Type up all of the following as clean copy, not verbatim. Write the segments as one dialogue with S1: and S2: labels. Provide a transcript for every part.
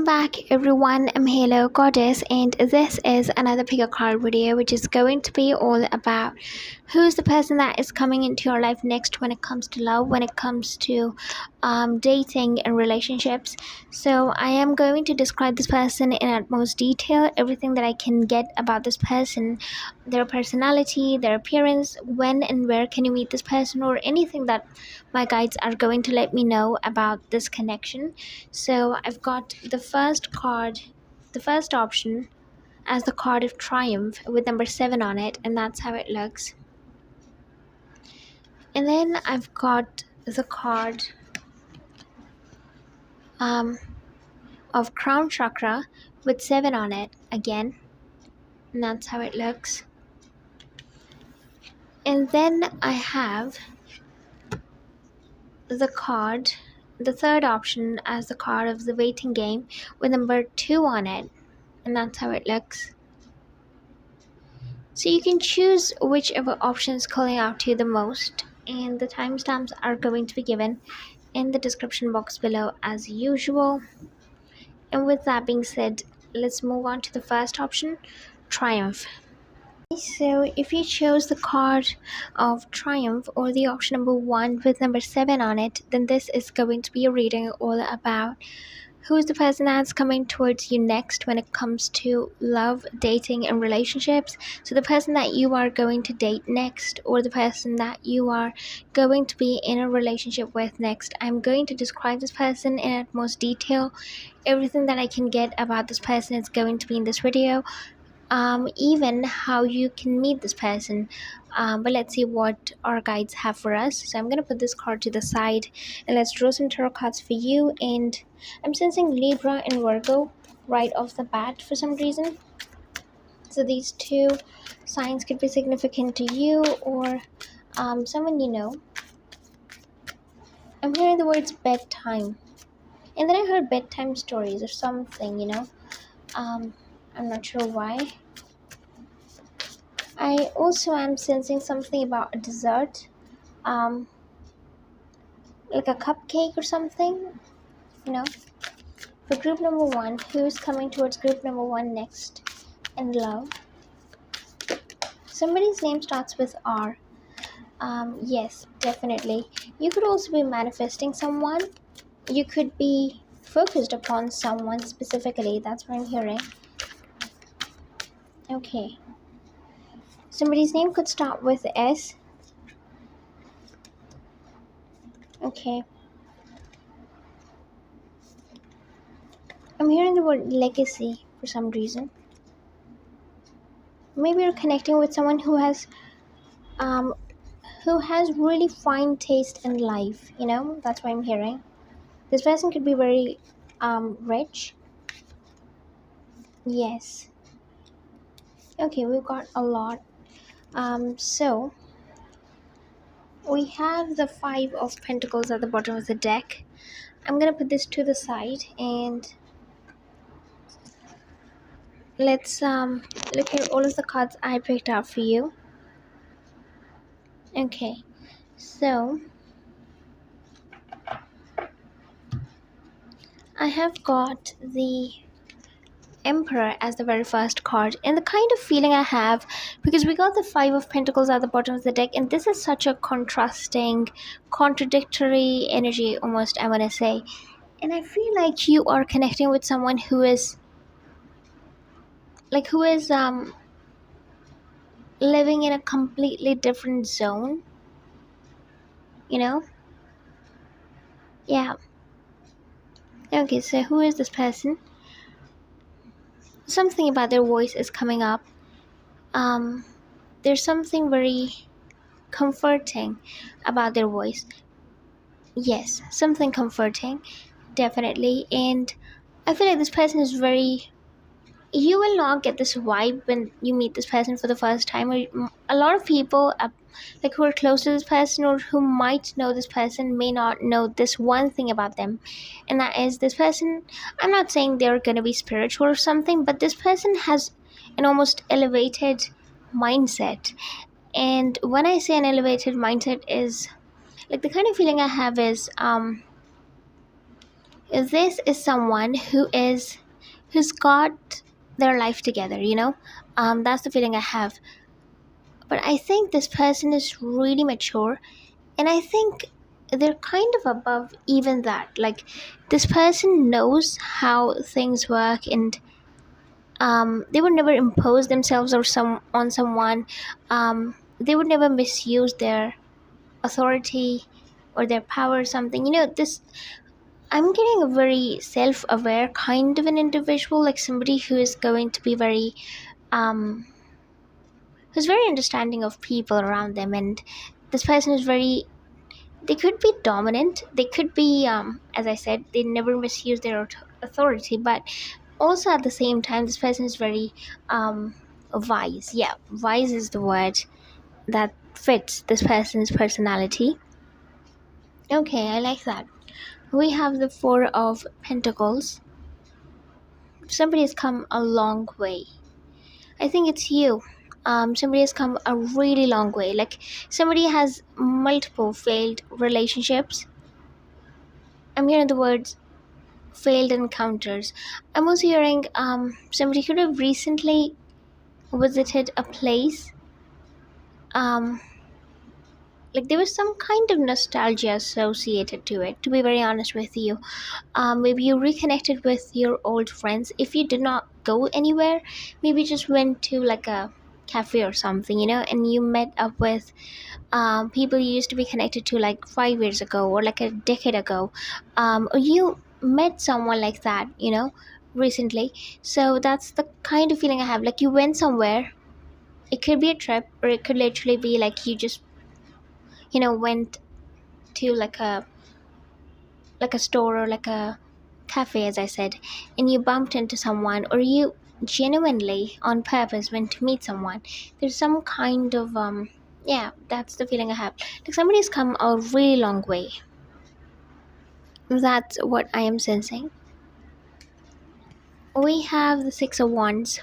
S1: back everyone, I'm Hello Goddess, and this is another pick a card video which is going to be all about who's the person that is coming into your life next when it comes to love, when it comes to dating and relationships. So I am going to describe this person in utmost detail, everything that I can get about this person, their personality, their appearance, when and where can you meet this person, or anything that my guides are going to let me know about this connection. So I've got the first card, the first option, as the card of triumph with number 7 on it, and that's how it looks. And then I've got the card of crown chakra with 7 on it again, and that's how it looks. And then I have the card, the third option, as the card of the waiting game with number 2 on it, and that's how it looks. So you can choose whichever option is calling out to you the most, and the timestamps are going to be given in the description box below as usual. And with that being said, let's move on to the first option, triumph. So if you chose the card of triumph, or the option number 1 with number 7 on it, then this is going to be a reading all about who's the person that's coming towards you next when it comes to love, dating, and relationships. So the person that you are going to date next, or the person that you are going to be in a relationship with next. I'm going to describe this person in utmost detail. Everything that I can get about this person is going to be in this video. Even how you can meet this person. But let's see what our guides have for us. So I'm going to put this card to the side, and let's draw some tarot cards for you. And I'm sensing Libra and Virgo right off the bat for some reason. So these two signs could be significant to you, or someone you know. I'm hearing the words bedtime, and then I heard bedtime stories or something, I'm not sure why. I also am sensing something about a dessert, like a cupcake or something, For group number 1, who's coming towards group number 1 next in love? Somebody's name starts with R. Yes, definitely. You could also be manifesting someone. You could be focused upon someone specifically. That's what I'm hearing. Okay. Somebody's name could start with S. Okay. I'm hearing the word legacy for some reason. Maybe you're connecting with someone who has really fine taste in life, That's what I'm hearing. This person could be very rich. Yes. Okay, we've got a lot. So we have the 5 of Pentacles at the bottom of the deck. I'm gonna put this to the side, and let's look at all of the cards I picked out for you. Okay, so I have got the Emperor as the very first card, and the kind of feeling I have, because we got the 5 of Pentacles at the bottom of the deck, and this is such a contradictory energy almost, I want to say. And I feel like you are connecting with someone who is living in a completely different zone, Yeah. Okay, so who is this person? Something about their voice is coming up. There's something very comforting about their voice. Yes, something comforting, definitely. And I feel like this person is you will not get this vibe when you meet this person for the first time. A lot of people who are close to this person, or who might know this person, may not know this one thing about them, and that is, this person, I'm not saying they're going to be spiritual or something, but this person has an almost elevated mindset. And when I say an elevated mindset, is like the kind of feeling I have is This is someone who's got their life together, that's the feeling I have. But I think this person is really mature, and I think they're kind of above even that. Like, this person knows how things work, and they would never impose themselves or some on someone. They would never misuse their authority or their power or something. This, I'm getting a very self-aware kind of an individual, like somebody who is going to be very um who's very understanding of people around them. And this person is very, they could be dominant, they could be, as I said, they never misuse their authority, but also at the same time this person is very wise. Yeah, wise is the word that fits this person's personality. Okay, I like that. We have the Four of Pentacles. Somebody has come a long way. I think it's you. Somebody has come a really long way. Like, somebody has multiple failed relationships. I'm hearing the words failed encounters. I'm also hearing somebody could have recently visited a place. Um, like, there was some kind of nostalgia associated to it, to be very honest with you. Maybe you reconnected with your old friends. If you did not go anywhere, maybe just went to like a cafe or something, and you met up with people you used to be connected to like 5 years ago or like a decade ago, or you met someone like that, recently. So that's the kind of feeling I have. Like, you went somewhere. It could be a trip, or it could literally be like you just, went to like a store or like a cafe, as I said, and you bumped into someone, or you genuinely on purpose went to meet someone. There's some kind of yeah, that's the feeling I have. Like, somebody's come a really long way. That's what I am sensing. We have the Six of Wands,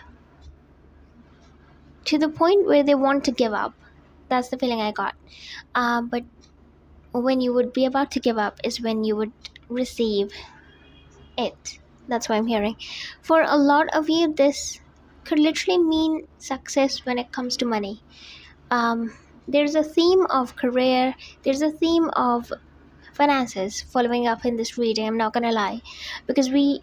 S1: to the point where they want to give up. That's the feeling I got. But when you would be about to give up is when you would receive it. That's what I'm hearing. For a lot of you, this could literally mean success when it comes to money. Um, there's a theme of career, there's a theme of finances following up in this reading. I'm not gonna lie, because we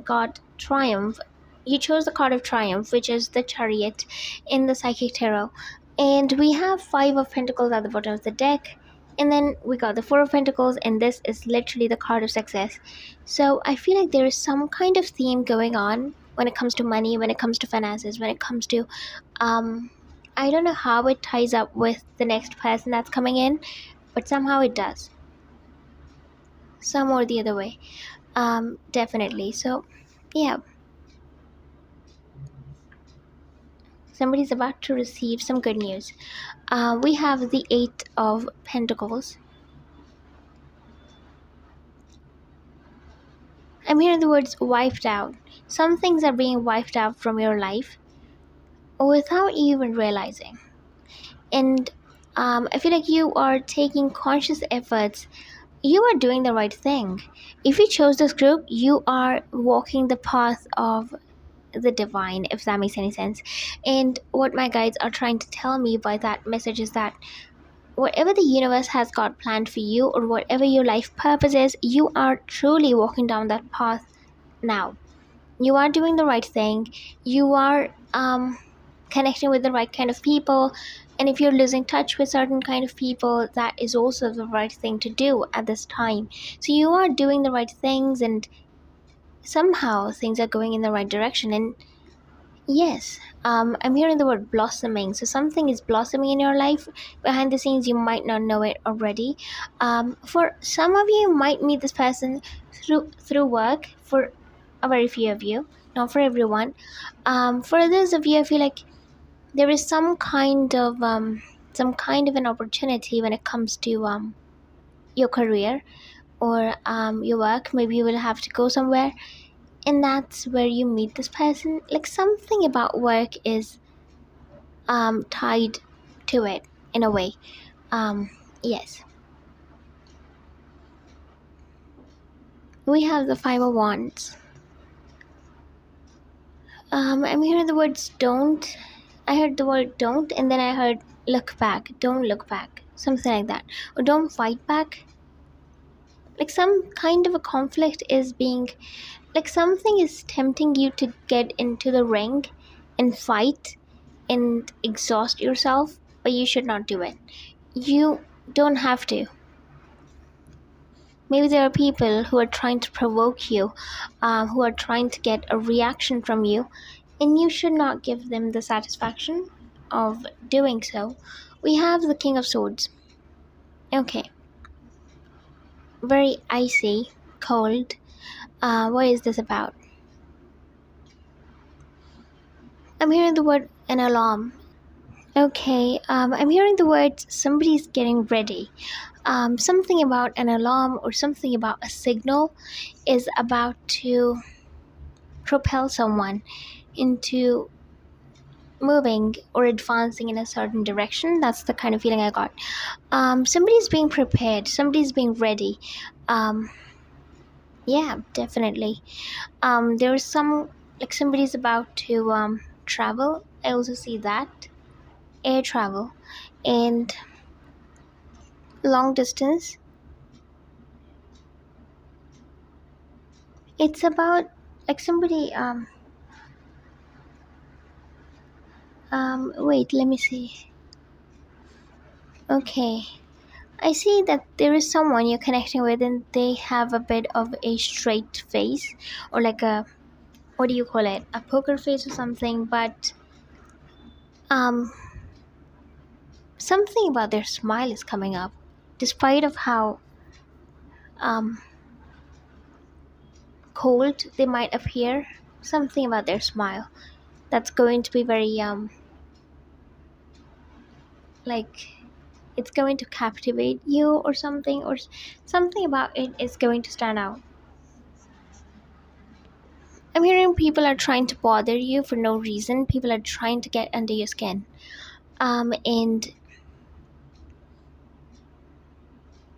S1: got Triumph. You chose the card of Triumph, which is the Chariot in the Psychic Tarot, and we have Five of Pentacles at the bottom of the deck, and then we got the Four of Pentacles, and this is literally the card of success. So I feel like there is some kind of theme going on when it comes to money, when it comes to finances, when it comes to I don't know how it ties up with the next person that's coming in, but somehow it does, some or the other way. Definitely. So yeah, somebody's about to receive some good news. We have the Eight of Pentacles. I'm hearing the words wiped out. Some things are being wiped out from your life without you even realizing. And I feel like you are taking conscious efforts. You are doing the right thing. If you chose this group, you are walking the path of the divine, if that makes any sense. And what my guides are trying to tell me by that message is that whatever the universe has got planned for you, or whatever your life purpose is, you are truly walking down that path now. You are doing the right thing. You are connecting with the right kind of people. And if you're losing touch with certain kind of people, that is also the right thing to do at this time. So you are doing the right things, and somehow things are going in the right direction. And yes, I'm hearing the word blossoming. So something is blossoming in your life behind the scenes. You might not know it already. For some of you might meet this person through work. For a very few of you, not for everyone. For others of you, I feel like there is some kind of an opportunity when it comes to your career, or your work. Maybe you will have to go somewhere, and that's where you meet this person. Like, something about work is tied to it in a way. Yes. We have the Five of Wands. I'm hearing the words don't. I heard the word don't, and then I heard look back. Don't look back. Something like that. Or don't fight back. Like some kind of a conflict is being, like something is tempting you to get into the ring and fight and exhaust yourself, but you should not do it. You don't have to. Maybe there are people who are trying to provoke you, who are trying to get a reaction from you, and you should not give them the satisfaction of doing so. We have the King of Swords. Okay, very icy, cold. What is this about? I'm hearing the word an alarm. Okay, I'm hearing the words somebody's getting ready. Something about an alarm or something about a signal is about to propel someone into moving or advancing in a certain direction. That's the kind of feeling I got. Somebody's being prepared, somebody's being ready. Um, yeah, definitely. There's some, like somebody's about to travel. I also see that air travel and long distance. It's about like somebody wait, let me see. Okay, I see that there is someone you're connecting with and they have a bit of a straight face, or like a, what do you call it, a poker face or something, but um something about their smile is coming up despite of how um cold they might appear. Something about their smile that's going to be very like it's going to captivate you, or something, or something about it is going to stand out. I'm hearing people are trying to bother you for no reason. People are trying to get under your skin. And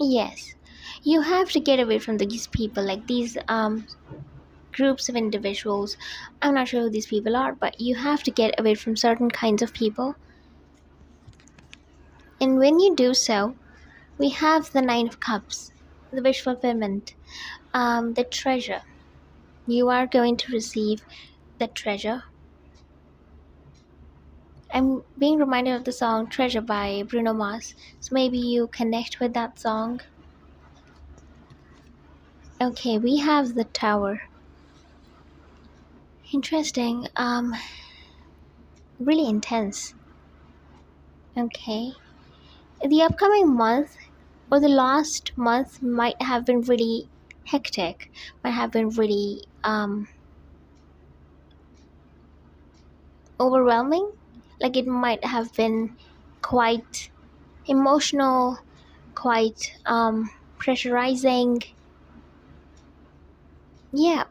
S1: yes, you have to get away from these people, like these groups of individuals. I'm not sure who these people are, but you have to get away from certain kinds of people. And when you do so, we have the Nine of Cups, the wish fulfillment, the treasure. You are going to receive the treasure. I'm being reminded of the song Treasure by Bruno Mars. So maybe you connect with that song. Okay, we have the Tower. Interesting. Really intense. Okay. The upcoming month or the last month might have been really hectic, might have been really overwhelming. Like it might have been quite emotional, quite pressurizing. Yeah,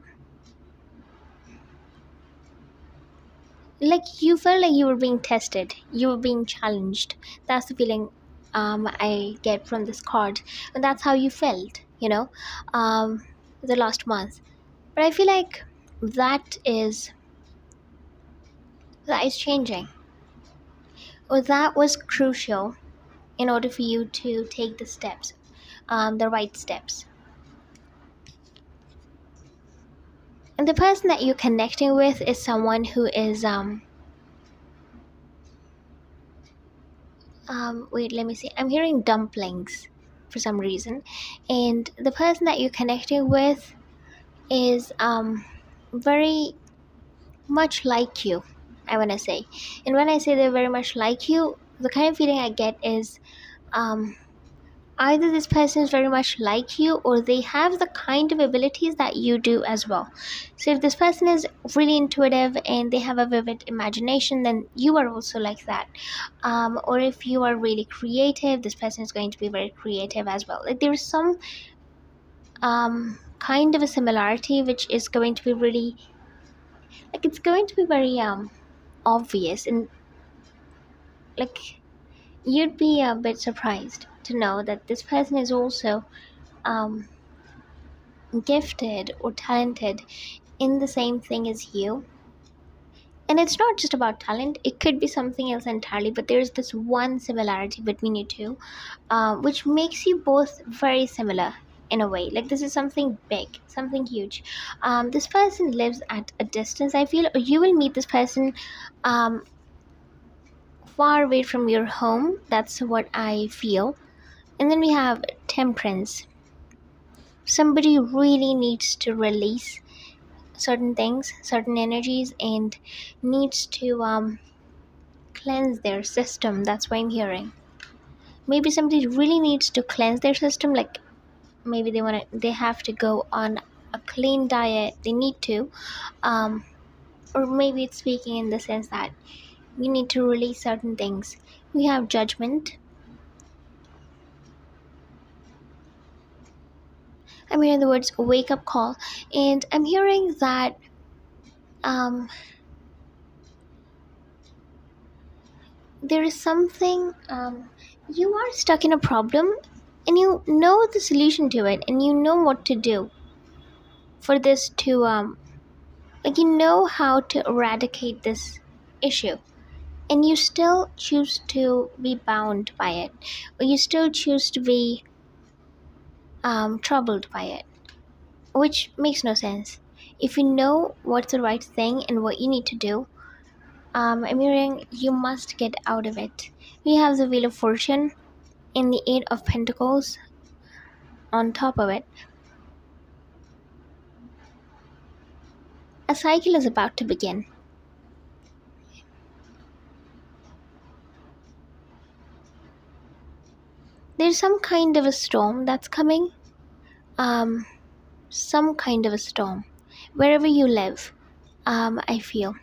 S1: like you felt like you were being tested, you were being challenged. That's the feeling I get from this card, and that's how you felt, the last month. But I feel like that is that is changing, or that was crucial in order for you to take the steps, the right steps. And the person that you're connecting with is someone who is wait, let me see. I'm hearing dumplings for some reason. And the person that you're connecting with is very much like you, I want to say. And when I say they're very much like you, the kind of feeling I get is um either this person is very much like you, or they have the kind of abilities that you do as well. So if this person is really intuitive and they have a vivid imagination, then you are also like that. Or if you are really creative, this person is going to be very creative as well. Like there's some kind of a similarity which is going to be really, like it's going to be very obvious, and like you'd be a bit surprised to know that this person is also um gifted or talented in the same thing as you. And it's not just about talent, it could be something else entirely, but there's this one similarity between you two, which makes you both very similar in a way. Like, this is something big, something huge. This person lives at a distance, I feel, or you will meet this person um, far away from your home. That's what I feel. And then we have temperance. Somebody really needs to release certain things, certain energies, and needs to cleanse their system. That's what I'm hearing. Maybe somebody really needs to cleanse their system, like maybe they have to go on a clean diet, they need to, um or maybe it's speaking in the sense that you need to release certain things. We have judgment. I'm hearing the words wake up call, and I'm hearing that um there is something, you are stuck in a problem, and you know the solution to it, and you know what to do for this to like, you know how to eradicate this issue, and you still choose to be bound by it, or you still choose to be troubled by it, which makes no sense. If you know what's the right thing and what you need to do, I'm hearing you must get out of it. We have the Wheel of Fortune and the Eight of Pentacles on top of it. A cycle is about to begin. There's some kind of a storm that's coming. Um, some kind of a storm. Wherever you live, I feel.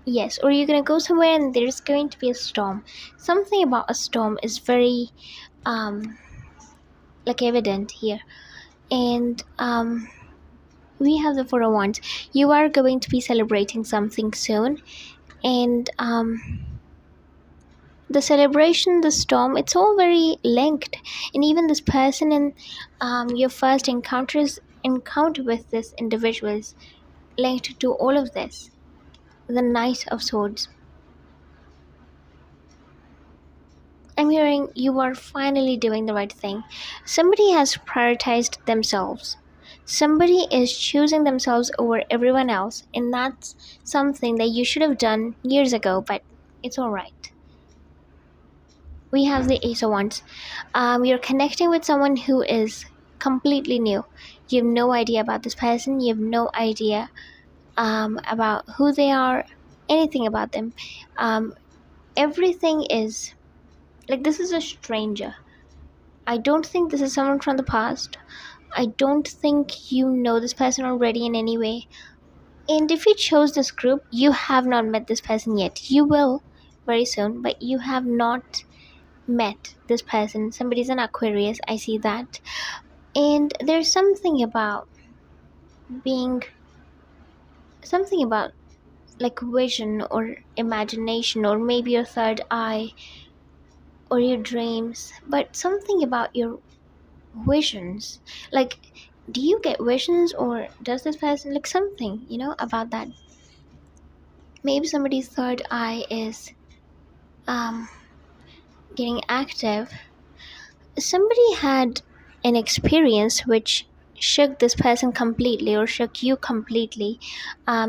S1: Yes, or you're gonna go somewhere and there's going to be a storm. Something about a storm is very, um, like, evident here. And, we have the Four of Wands. You are going to be celebrating something soon. And, the celebration, the storm, it's all very linked. And even this person in your first encounter with this individual is linked to all of this. The Knight of Swords. I'm hearing you are finally doing the right thing. Somebody has prioritized themselves. Somebody is choosing themselves over everyone else, and that's something that you should have done years ago, but it's alright. We have the Ace of Wands. You're connecting with someone who is completely new. You have no idea about this person. You have no idea about who they are, anything about them. Everything is like, this is a stranger. I don't think this is someone from the past. I don't think you know this person already in any way. And if you chose this group, you have not met this person yet. You will very soon, but you have not met this person. Somebody's an Aquarius, I see that. And there's being something about like vision or imagination, or maybe your third eye or your dreams, but something about your visions. Like, do you get visions, or does this person, like, something, about that? Maybe somebody's third eye is um getting active. Somebody had an experience which shook this person completely, or shook you completely.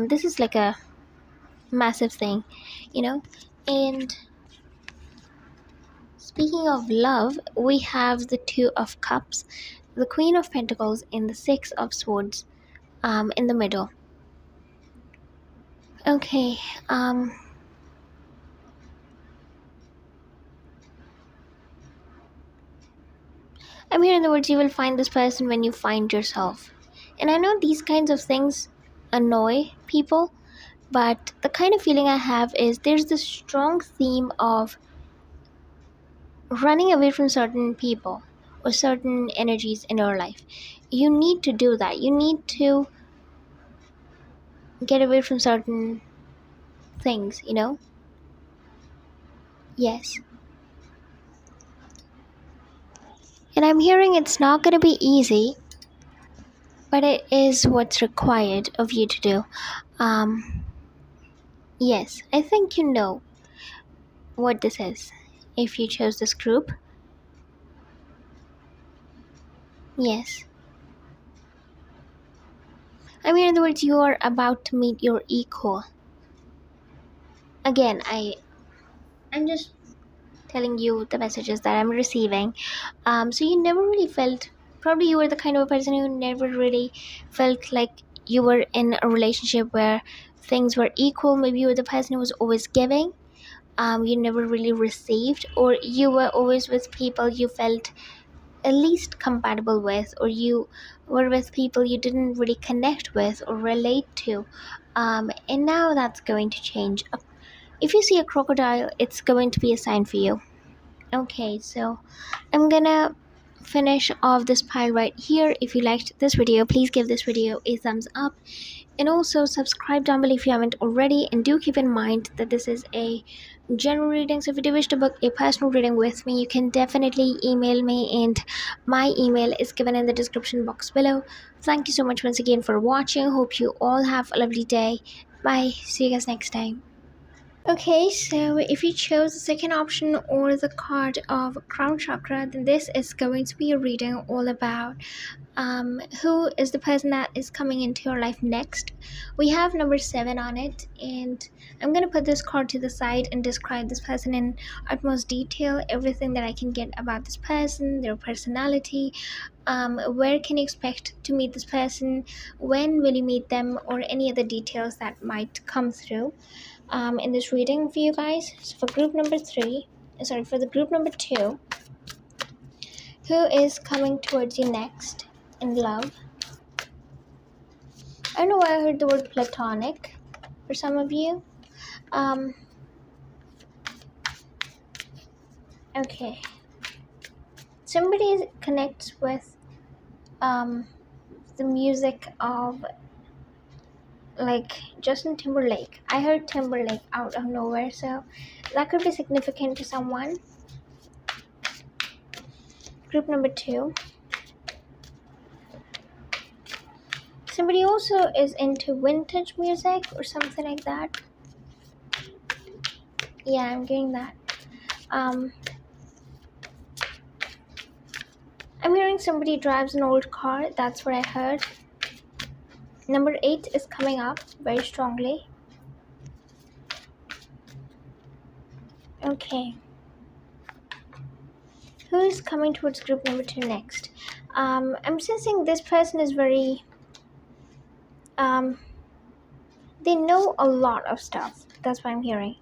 S1: This is like a massive thing, you know and speaking of love, we have the Two of Cups, the Queen of Pentacles, and the Six of Swords in the middle. Okay, I'm here in the words, you will find this person when you find yourself. And I know these kinds of things annoy people, but the kind of feeling I have is there's this strong theme of running away from certain people or certain energies in your life. You need to do that. You need to get away from certain things. Yes. And I'm hearing it's not going to be easy. but it is what's required of you to do. Um, yes, I think you know what this is. If you chose this group, yes. I mean, in other words, you are about to meet your equal. Again, I'm just telling you the messages that I'm receiving. So you never really felt, probably you were the kind of a person who never really felt like you were in a relationship where things were equal. Maybe you were the person who was always giving. You never really received, or you were always with people you felt at least compatible with, or you were with people you didn't really connect with or relate to. And now that's going to change. If you see a crocodile, it's going to be a sign for you. Okay, so I'm gonna finish off this pile right here. If you liked this video, please give this video a thumbs up, and also subscribe down below if you haven't already. And do keep in mind that this is a general reading, so if you do wish to book a personal reading with me, you can definitely email me, and my email is given in the description box below. Thank you so much once again for watching. Hope you all have a lovely day. Bye, see you guys next time. Okay, so if you chose the second option or the card of crown chakra, then this is going to be a reading all about who is the person that is coming into your life next. We have number 7 on it, and I'm going to put this card to the side and describe this person in utmost detail, everything that I can get about this person, their personality, where can you expect to meet this person, when will you meet them, or any other details that might come through in this reading for you guys. So for group number 3, sorry, for the group number 2, who is coming towards you next in love? I don't know why I heard the word platonic for some of you. Um, okay. Somebody connects with the music of like Justin Timberlake. I heard Timberlake out of nowhere, so that could be significant to someone. Group number 2. Somebody also is into vintage music or something like that. Yeah, I'm getting that. I'm hearing somebody drives an old car. That's what I heard. Number 8 is coming up very strongly. Okay. Who is coming towards group number 2 next? I'm sensing this person is very they know a lot of stuff. That's what I'm hearing.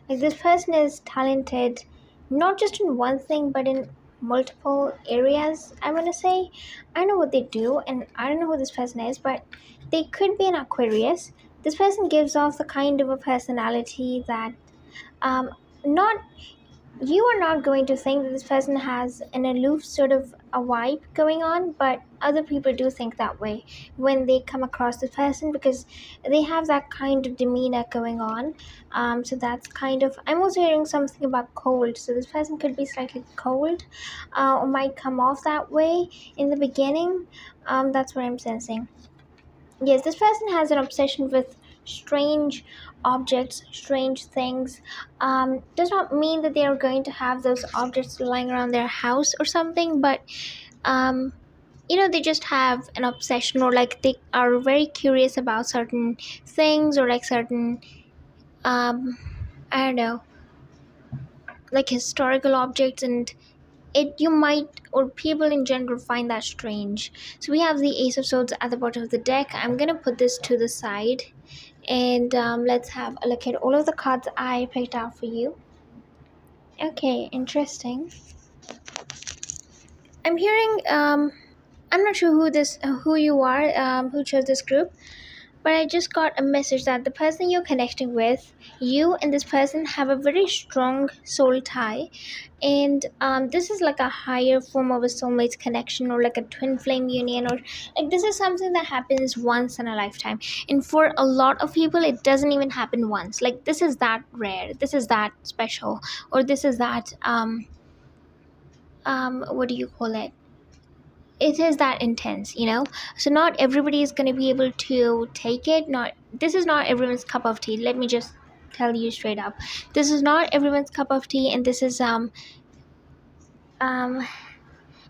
S1: Like this person is talented, not just in one thing, but in multiple areas. I'm gonna say, I know what they do, and I don't know who this person is, but they could be an Aquarius. This person gives off the kind of a personality that, not you are not going to think that this person has an aloof sort of a vibe going on, but other people do think that way when they come across this person, because they have that kind of demeanor going on. So that's kind of, I'm also hearing something about cold, so this person could be slightly cold, or might come off that way in the beginning. That's what I'm sensing. Yes, this person has an obsession with strange objects, strange things. Does not mean that they are going to have those objects lying around their house or something, but they just have an obsession, or like they are very curious about certain things, or like certain, I don't know, like historical objects, and you might, or people in general, find that strange. So we have the Ace of Swords at the bottom of the deck. I'm gonna put this to the side, and let's have a look at all of the cards I picked out for you. Okay, interesting. I'm hearing, I'm not sure who you are, who chose this group, but I just got a message that the person you're connecting with, you and this person have a very strong soul tie, and this is like a higher form of a soulmate connection, or like a twin flame union, or like this is something that happens once in a lifetime, and for a lot of people it doesn't even happen once. Like this is that rare, this is that special, or this is that what do you call it, it is that intense. So not everybody is going to be able to take it. Not This is not everyone's cup of tea. Let me just tell you straight up, this is not everyone's cup of tea. And this is um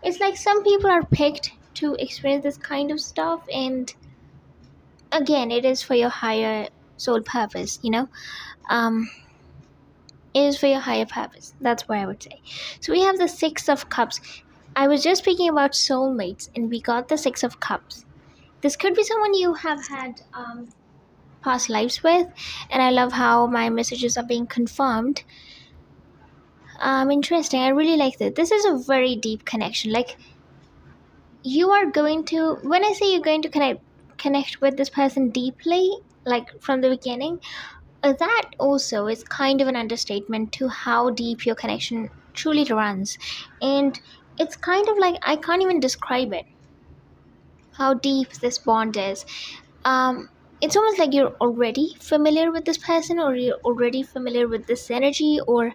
S1: it's like some people are picked to experience this kind of stuff, and again, it is for your higher soul purpose. um it is for your higher purpose. That's what I would say. So we have the Six of Cups. I was just speaking about soulmates, and we got the Six of Cups. This could be someone you have had past lives with, and I love how my messages are being confirmed. Interesting. I really like this. This is a very deep connection. Like, you are going to, when I say you're going to connect with this person deeply, like from the beginning, that also is kind of an understatement to how deep your connection truly runs. And it's kind of like, I can't even describe it, how deep this bond is. um it's almost like you're already familiar with this person, or you're already familiar with this energy, or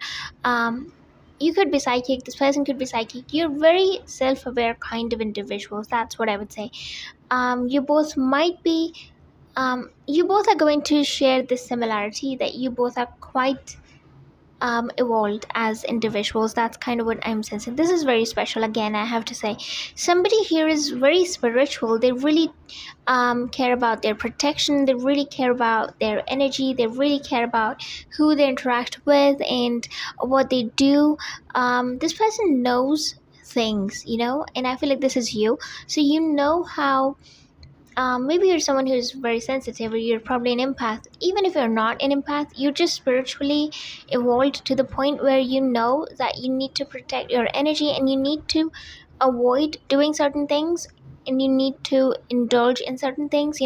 S1: um you could be psychic, this person could be psychic. You're very self-aware kind of individuals, that's what I would say. You both might be, you both are going to share this similarity, that you both are quite evolved as individuals. That's kind of what I'm sensing. This is very special. Again, I have to say, somebody here is very spiritual. They really care about their protection. They really care about their energy. They really care about who they interact with and what they do. This person knows things, and I feel like this is you. So you know how, maybe you're someone who's very sensitive, or you're probably an empath. Even if you're not an empath, you're just spiritually evolved to the point where you know that you need to protect your energy, and you need to avoid doing certain things, and you need to indulge in certain things.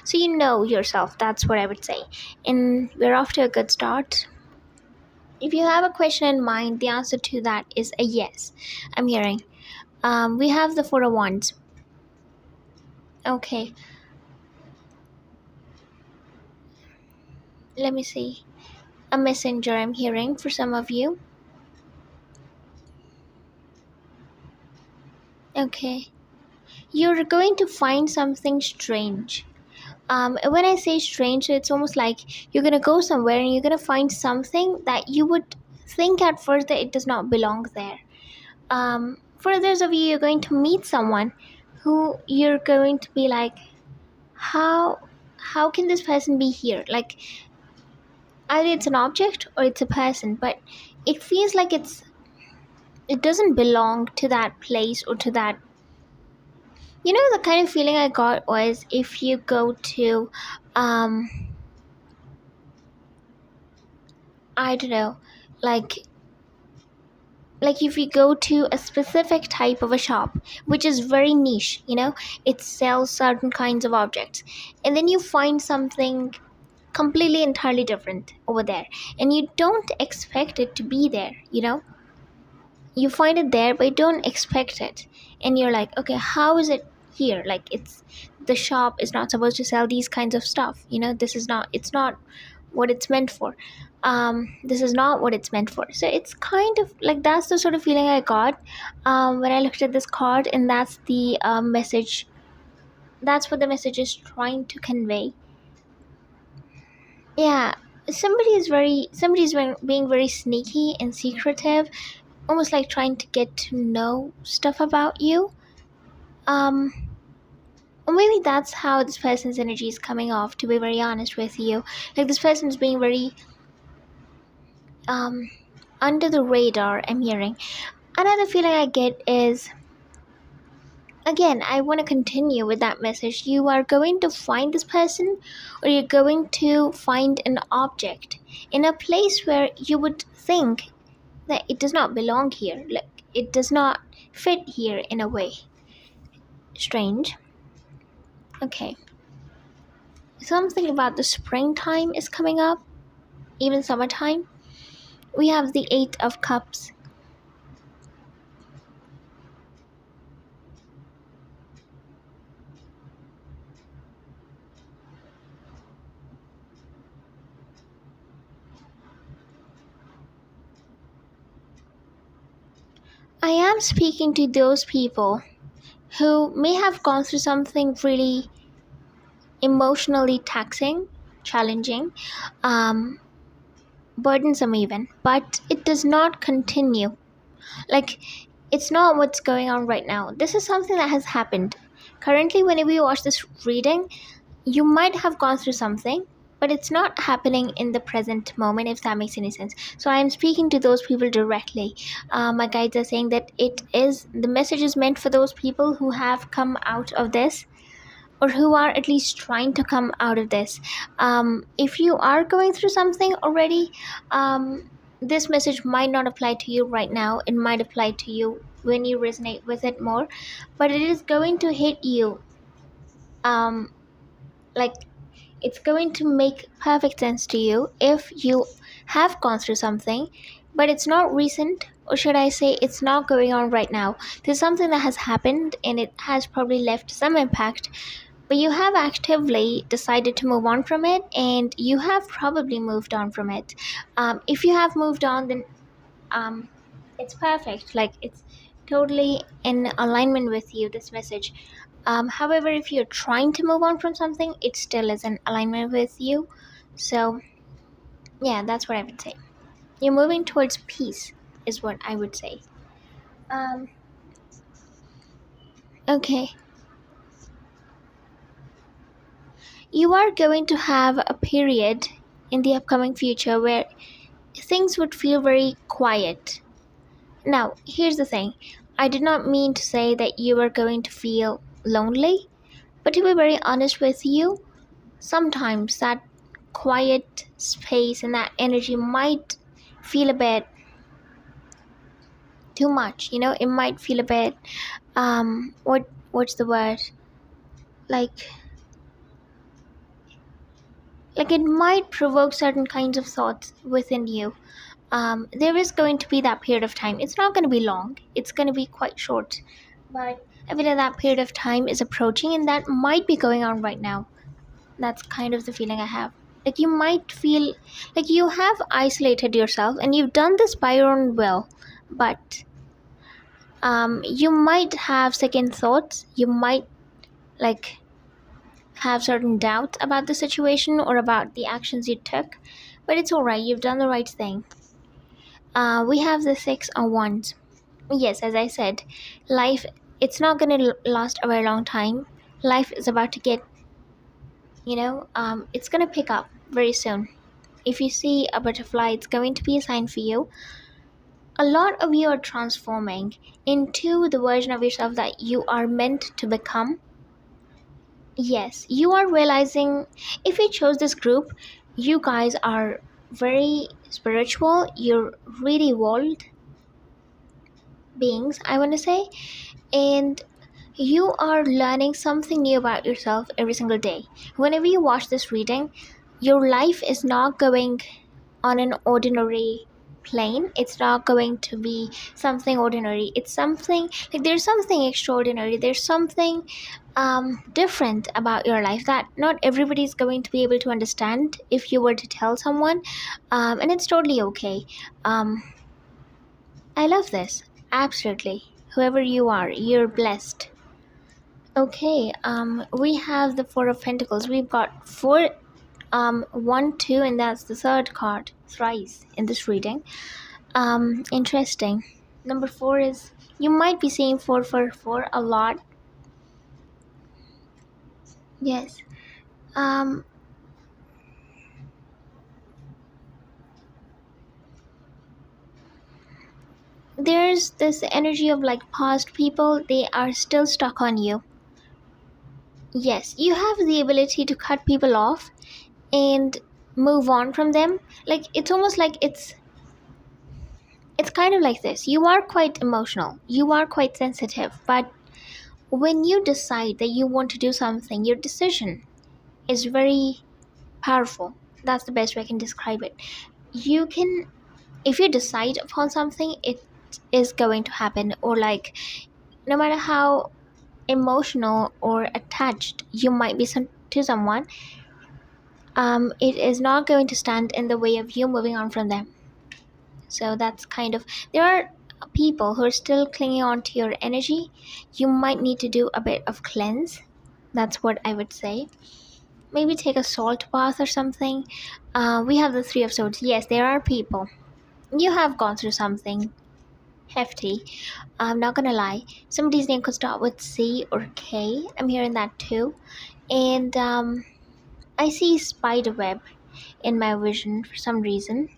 S1: So you know yourself. That's what I would say. And we're off to a good start. If you have a question in mind, the answer to that is a yes. I'm hearing. We have the Four of Wands. Okay, let me see. A messenger, I'm hearing, for some of you. Okay. You're going to find something strange. When I say strange, it's almost like you're going to go somewhere and you're going to find something that you would think at first that it does not belong there. For others of you, you're going to meet someone who you're going to be like, how can this person be here? Like, either it's an object or it's a person, but it feels like it doesn't belong to that place or to that. The kind of feeling I got was, if you go to, um, I don't know, like, if you go to a specific type of a shop, which is very niche, it sells certain kinds of objects, and then you find something completely entirely different over there, and you don't expect it to be there. You find it there, but you don't expect it, and you're like, okay, how is it here? Like, the shop is not supposed to sell these kinds of stuff. This is not, it's not what it's meant for. This is not what it's meant for. So it's kind of like, that's the sort of feeling I got when I looked at this card, and that's the message. That's what the message is trying to convey. Yeah, somebody's being very sneaky and secretive, almost like trying to get to know stuff about you. um or maybe that's how this person's energy is coming off, to be very honest with you. Like, this person is being very um under the radar, I'm hearing. Another feeling I get is, again, I want to continue with that message. You are going to find this person, or you're going to find an object in a place where you would think that it does not belong here. Like, it does not fit here in a way. Strange. Okay. Something about the springtime is coming up, even summertime. We have the Eight of Cups. I am speaking to those people who may have gone through something really emotionally taxing, challenging, um, burdensome even, but it does not continue. Like, it's not what's going on right now. This is something that has happened. Currently, whenever you watch this reading, you might have gone through something, but it's not happening in the present moment, if that makes any sense. So I am speaking to those people directly. My guides are saying that the message is meant for those people who have come out of this, or who are at least trying to come out of this. If you are going through something already, this message might not apply to you right now. It might apply to you when you resonate with it more, but it is going to hit you. Um, like, it's going to make perfect sense to you if you have gone through something, but it's not recent, or should I say, it's not going on right now. There's something that has happened and it has probably left some impact, but you have actively decided to move on from it, and you have probably moved on from it. If you have moved on, then um, it's perfect. Like, it's totally in alignment with you, this message. However, if you're trying to move on from something, it still is in alignment with you. So, yeah, that's what I would say. You're moving towards peace, is what I would say. Um, okay. You are going to have a period in the upcoming future where things would feel very quiet. Now, here's the thing. I did not mean to say that you are going to feel lonely, but to be very honest with you, sometimes that quiet space and that energy might feel a bit too much. It might feel a bit what's the word? Like it might provoke certain kinds of thoughts within you. There is going to be that period of time. It's not going to be long. It's going to be quite short. But I feel like that period of time is approaching, and that might be going on right now. That's kind of the feeling I have. Like, you might feel like you have isolated yourself, and you've done this by your own will. But you might have second thoughts. You might like have certain doubts about the situation or about the actions you took. But it's alright. You've done the right thing. We have the 6 of Wands. Yes, as I said, life, it's not going to last a very long time. Life is about to get, it's going to pick up very soon. If you see a butterfly, it's going to be a sign for you. A lot of you are transforming into the version of yourself that you are meant to become. Yes, you are realizing, if you chose this group, you guys are very spiritual. You're really evolved beings, I want to say. And you are learning something new about yourself every single day. Whenever you watch this reading, your life is not going on an ordinary plane. It's not going to be something ordinary. It's something like, there's something extraordinary. There's something different about your life that not everybody's going to be able to understand if you were to tell someone, and it's totally okay. I love this. Absolutely. Whoever you are, you're blessed. Okay, we have the Four of Pentacles. We've got four, 1, 2, and that's the third card thrice in this reading. Interesting. Number 4 is, you might be seeing 444 a lot. Yes. There's this energy of like past people, they are still stuck on you. Yes, you have the ability to cut people off and move on from them. Like, it's almost like it's kind of like this. You are quite emotional, you are quite sensitive, but when you decide that you want to do something, your decision is very powerful. That's the best way I can describe it. You can, if you decide upon something, it is going to happen. Or like, no matter how emotional or attached you might be to someone, it is not going to stand in the way of you moving on from them. So that's kind of, there are people who are still clinging on to your energy, you might need to do a bit of cleanse. That's what I would say. Maybe take a salt bath or something. We have the Three of Swords. Yes, there are people. You have gone through something hefty. I'm not gonna lie. Somebody's name could start with C or K. I'm hearing that too. And I see spider web in my vision for some reason.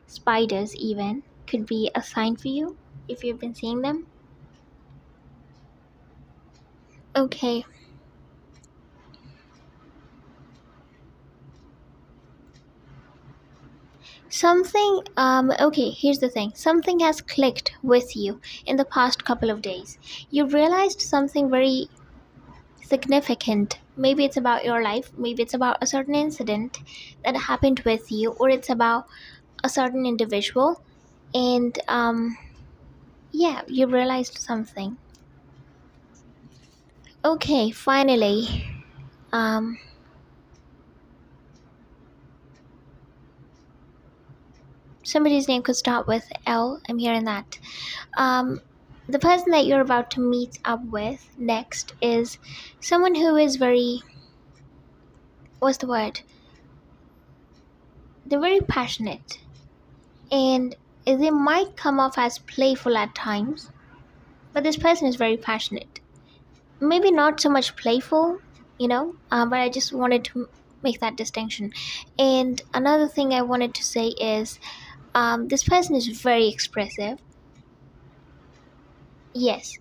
S1: Spiders, even, could be a sign for you if you've been seeing them. Okay, okay, here's the thing. Something has clicked with you in the past couple of days. You realized something very significant. Maybe it's about your life, maybe it's about a certain incident that happened with you, or it's about a certain individual. And yeah, you realized something. Okay, finally. Um, Somebody's name could start with L. I'm hearing that. Um, the person that you're about to meet up with next is someone who is very, what's the word? They're very passionate, and they might come off as playful at times, but this person is very passionate. Maybe not so much playful, but I just wanted to make that distinction. And another thing I wanted to say is this person is very expressive. Yes,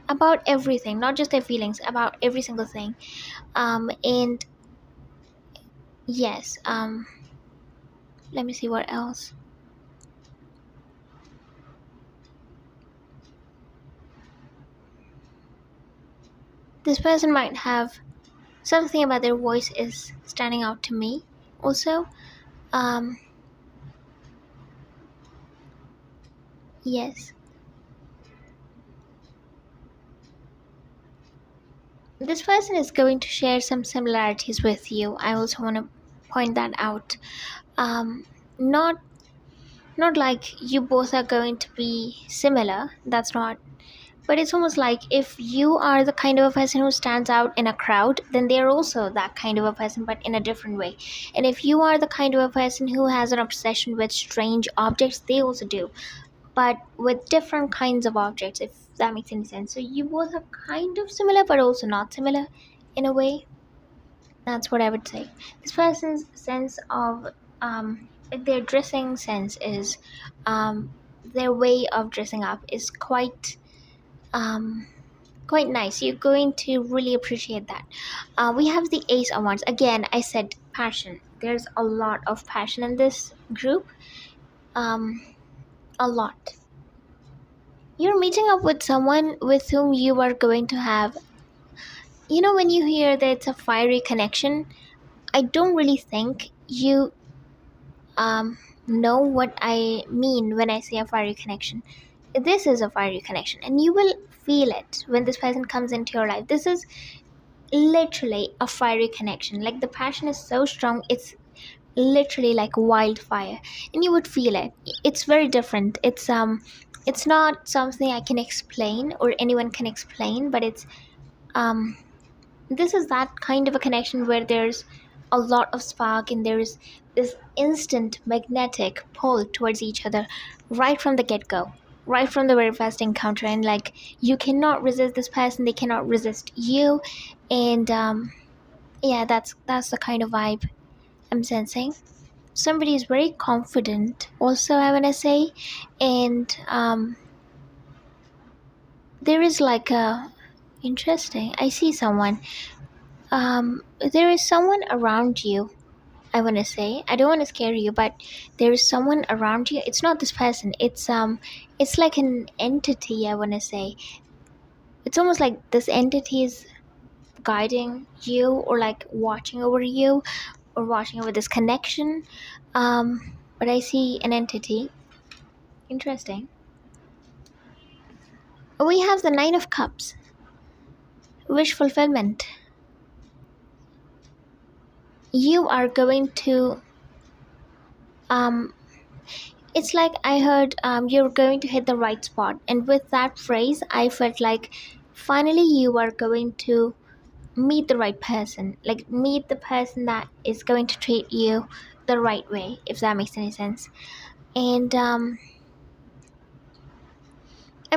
S1: about everything, not just their feelings, about every single thing. And yes, let me see what else. This person might have something about their voice is standing out to me also. Um, yes. This person is going to share some similarities with you. I also want to point that out. Um, not not like you both are going to be similar. That's not. But it's almost like if you are the kind of a person who stands out in a crowd, then they're also that kind of a person, but in a different way. And if you are the kind of a person who has an obsession with strange objects, they also do, but with different kinds of objects, if that makes any sense. So you both are kind of similar, but also not similar in a way. That's what I would say. This person's sense of their dressing sense is their way of dressing up is um, quite nice. You're going to really appreciate that. We have the Ace of Wands. Again, I said passion. There's a lot of passion in this group. A lot. You're meeting up with someone with whom you are going to have. When you hear that it's a fiery connection, I don't really think you um, know what I mean when I say a fiery connection. This is a fiery connection, and you will feel it when this person comes into your life. This is literally a fiery connection. Like, the passion is so strong, it's literally like wildfire, and you would feel it. It's very different. It's not something I can explain or anyone can explain, but it's um this is that kind of a connection where there's a lot of spark and there's this instant magnetic pull towards each other right from the get-go, right from the very first encounter. And like, you cannot resist this person, they cannot resist you. And yeah, that's the kind of vibe I'm sensing. Somebody is very confident also, I want to say. And there is like a interesting, I see someone. There is someone around you, I want to say. I don't want to scare you, but there is someone around you. It's not this person. It's like an entity, I want to say. It's almost like this entity is guiding you, or like watching over you, or watching over this connection. But I see an entity. Interesting. We have the Nine of Cups. Wish fulfillment. You are going to um It's like I heard you're going to hit the right spot, and with that phrase I felt like finally you are going to meet the right person, like meet the person that is going to treat you the right way, if that makes any sense. And I'm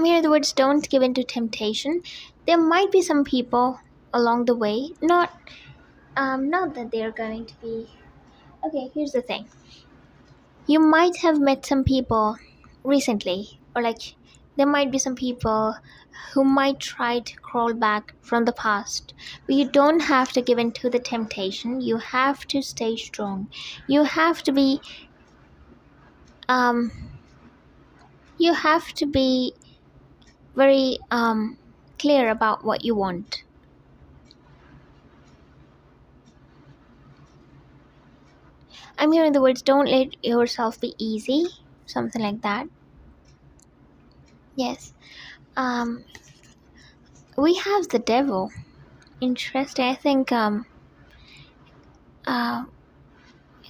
S1: hearing the words don't give in to temptation. There might be some people along the way, not that they're going to be okay. Here's the thing, you might have met some people recently, or like there might be some people who might try to crawl back from the past, but you don't have to give in to the temptation. You have to stay strong. You have to be um you have to be very clear about what you want. I'm hearing the words don't let yourself be easy, something like that. Yes. um we have the devil. Interesting. I think uh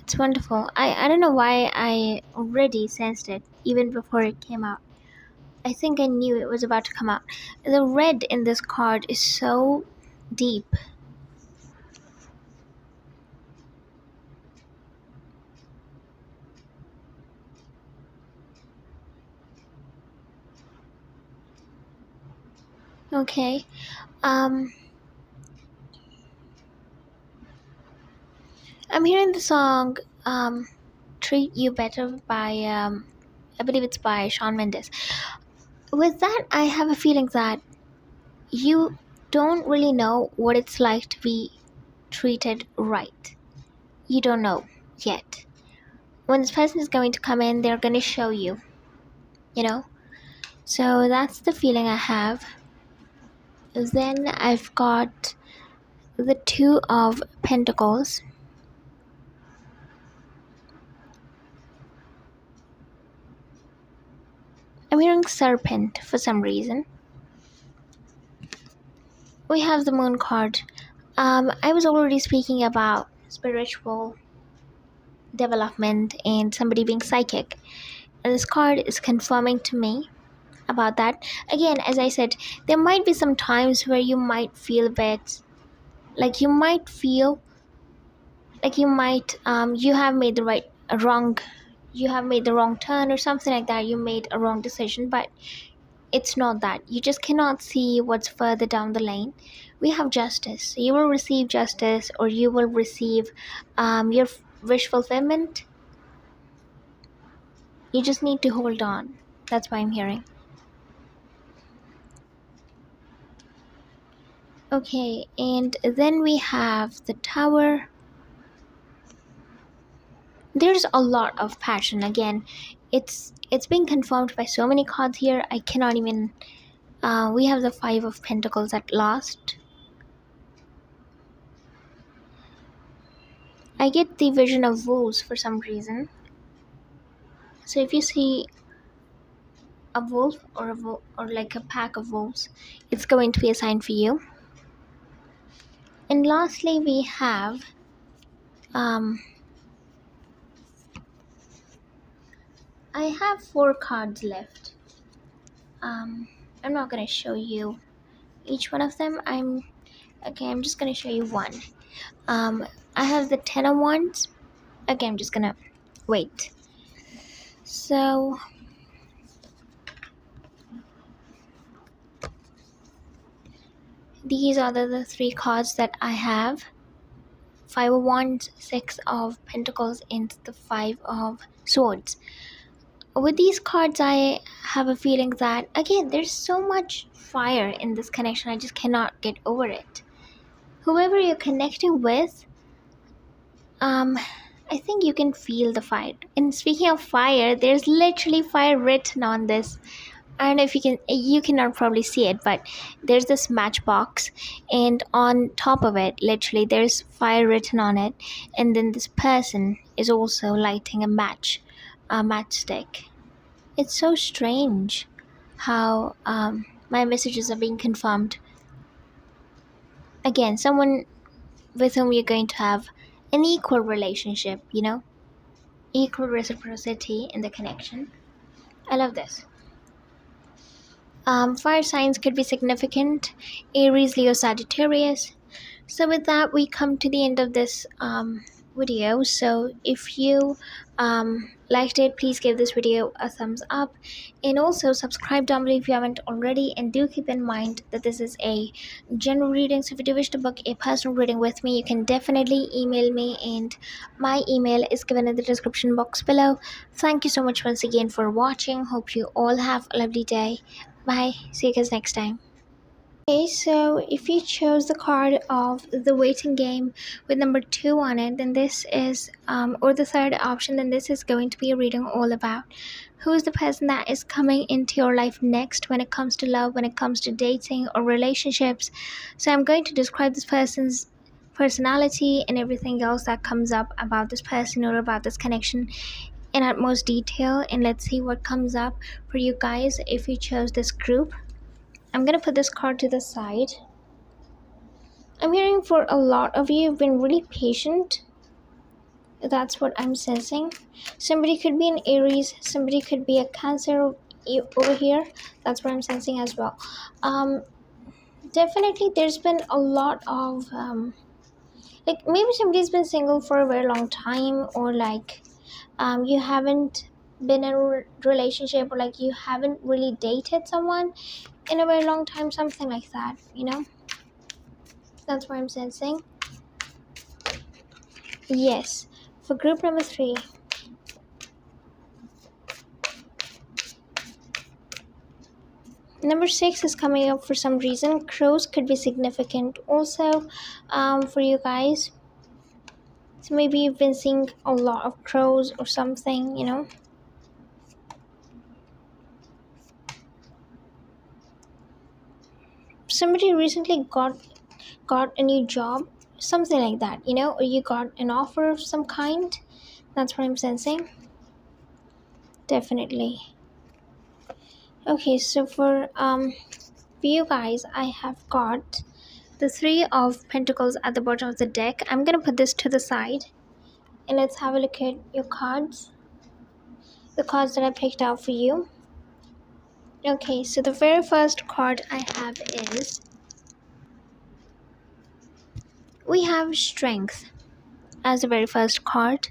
S1: it's wonderful. I don't know why I already sensed it even before it came out. I think I knew it was about to come out. The red in this card is so deep. Okay. Um I'm hearing the song Treat You Better by I believe it's by Shawn Mendes. With that I have a feeling that you don't really know what it's like to be treated right. You don't know yet. When this person is going to come in, they're going to show you, you know? So that's the feeling I have. Then I've got the Two of Pentacles. I'm hearing Serpent for some reason. We have the Moon card. I was already speaking about spiritual development and somebody being psychic. And this card is confirming to me about that. Again, as I said, there might be some times where you might feel a bit like you have made the wrong you have made the wrong turn or something like that. You made a wrong decision, but it's not that. You just cannot see what's further down the lane. We have justice. You will receive justice, or you will receive your wish fulfillment. You just need to hold on. That's what I'm hearing. Okay, and then we have the Tower. There's a lot of passion. Again, it's being confirmed by so many cards here. I cannot even. We have the Five of Pentacles at last. I get the vision of wolves for some reason. So if you see a wolf or like a pack of wolves, it's going to be a sign for you. And lastly, we have I have 4 cards left. I'm not gonna show you each one of them. I'm just gonna show you one. I have the 10 of Wands. Okay, I'm just gonna wait. So these are the 3 cards that I have. 5 of Wands, 6 of Pentacles, and the 5 of Swords. With these cards, I have a feeling that, again, there's so much fire in this connection. I just cannot get over it. Whoever you're connecting with, I think you can feel the fire. And speaking of fire, there's literally fire written on this. I don't know if you cannot probably see it, but there's this matchbox, and on top of it, literally, there's fire written on it. And then this person is also lighting a matchstick. It's so strange how my messages are being confirmed. Again, someone with whom you're going to have an equal relationship, equal reciprocity in the connection. I love this. Fire signs could be significant: Aries, Leo, Sagittarius. So with that, we come to the end of this video. So if you liked it, please give this video a thumbs up, and also subscribe down below if you haven't already. And do keep in mind that this is a general reading, so if you do wish to book a personal reading with me, you can definitely email me, and my email is given in the description box below. Thank you so much once again for watching. Hope you all have a lovely day. Bye, see you guys next time. Okay, so if you chose the card of the waiting game with number 2 on it, then this is, or the third option, then this is going to be a reading all about who is the person that is coming into your life next when it comes to love, when it comes to dating or relationships. So I'm going to describe this person's personality and everything else that comes up about this person or about this connection in utmost detail, and let's see what comes up for you guys if you chose this group. I'm gonna put this card to the side. I'm hearing for a lot of you have been really patient. That's what I'm sensing. Somebody could be an Aries, somebody could be a Cancer over here. That's what I'm sensing as well. Definitely there's been a lot of like maybe somebody's been single for a very long time, or like you haven't been in a relationship, or like you haven't really dated someone in a very long time, something like that, That's what I'm sensing. Yes, for group number 3. Number 6 is coming up for some reason. Crows could be significant also for you guys. So maybe you've been seeing a lot of crows or something. Somebody recently got a new job, something like that, or you got an offer of some kind. That's what I'm sensing. Definitely. Okay, so for you guys, I have got the 3 of Pentacles at the bottom of the deck. I'm gonna put this to the side, and let's have a look at your cards, the cards that I picked out for you. Okay, so the very first card I have is, we have Strength as the very first card.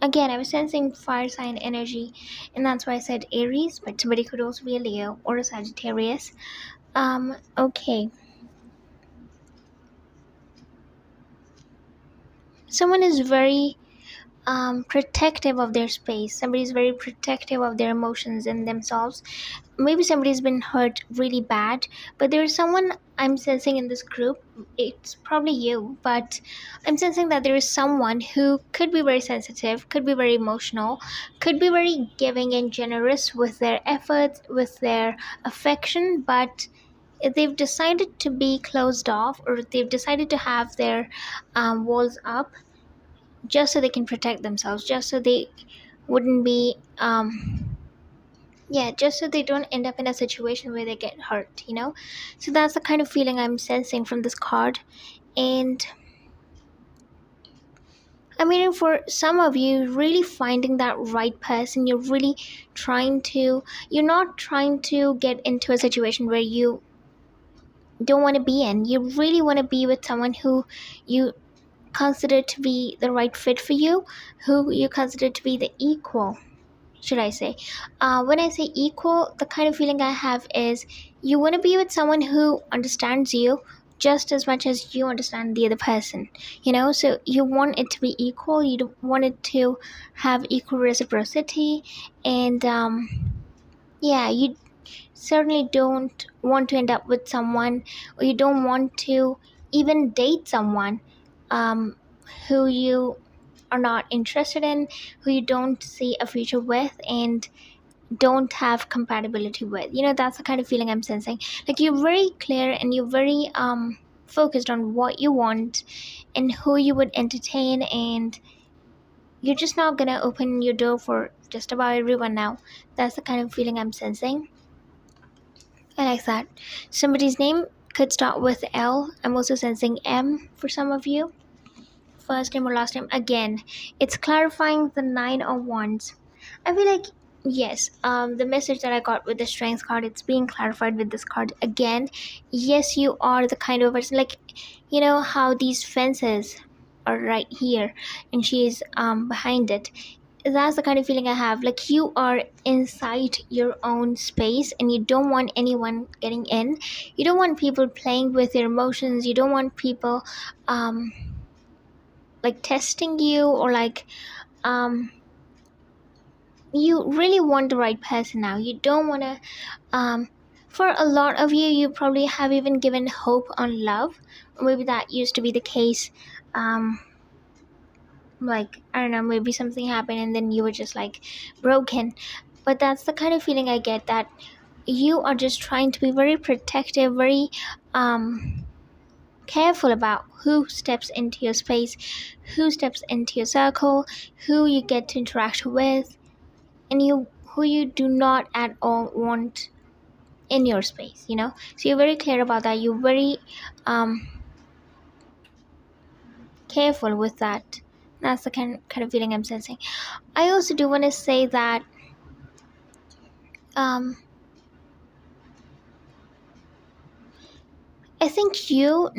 S1: Again, I was sensing fire sign energy, and that's why I said Aries, but somebody could also be a Leo or a Sagittarius. Okay. Someone is very protective of their space. Somebody's very protective of their emotions and themselves. Maybe somebody's been hurt really bad, but there's someone I'm sensing in this group. It's probably you, but I'm sensing that there is someone who could be very sensitive, could be very emotional, could be very giving and generous with their efforts, with their affection, but they've decided to be closed off, or they've decided to have their walls up, just so they can protect themselves, just so they wouldn't be just so they don't end up in a situation where they get hurt. So that's the kind of feeling I'm sensing from this card. And I mean, for some of you, really finding that right person, you're not trying to get into a situation where you don't want to be in. You really want to be with someone who you consider to be the right fit for you, who you consider to be the equal, should I say. When I say equal, the kind of feeling I have is you want to be with someone who understands you just as much as you understand the other person, so you want it to be equal. You don't want it to have equal reciprocity, and you certainly don't want to end up with someone, or you don't want to even date someone who you are not interested in, who you don't see a future with, and don't have compatibility with. That's the kind of feeling I'm sensing. Like, you're very clear and you're very focused on what you want and who you would entertain, and you're just not gonna open your door for just about everyone now. That's the kind of feeling I'm sensing. I like that. Somebody's name could start with L. I'm also sensing M for some of you. first time or last time. Again, it's clarifying the nine of wands. I feel like, yes, the message that I got with the strength card, it's being clarified with this card again. Yes, you are the kind of person, like, you know how these fences are right here and she's behind it. That's the kind of feeling I have. Like, you are inside your own space and you don't want anyone getting in. You don't want people playing with your emotions. You don't want people um like testing you, or like um you really want the right person now. You don't want to for a lot of you, you probably have even given hope on love, or maybe that used to be the case. Like, I don't know, maybe something happened and then you were just like broken. But that's the kind of feeling I get, that you are just trying to be very protective, very careful about who steps into your space, who steps into your circle, who you get to interact with, and you who you do not at all want in your space, you know. So you're very clear about that. You're very careful with that. That's the kind of feeling I'm sensing. I also do want to say that um I think you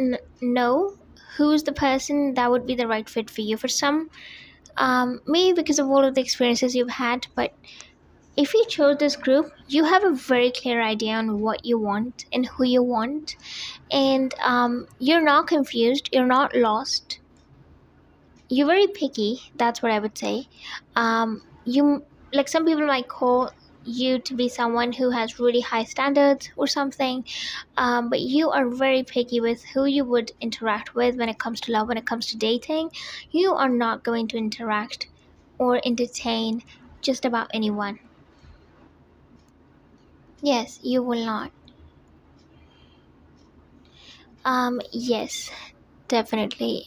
S1: know who's the person that would be the right fit for you. For some, maybe because of all of the experiences you've had, but if you chose this group, you have a very clear idea on what you want and who you want, and you're not confused, you're not lost, you're very picky. That's what I would say. You, like, some people might call you to be someone who has really high standards or something, but you are very picky with who you would interact with when it comes to love, when it comes to dating. You are not going to interact or entertain just about anyone. Yes, you will not. Yes, definitely.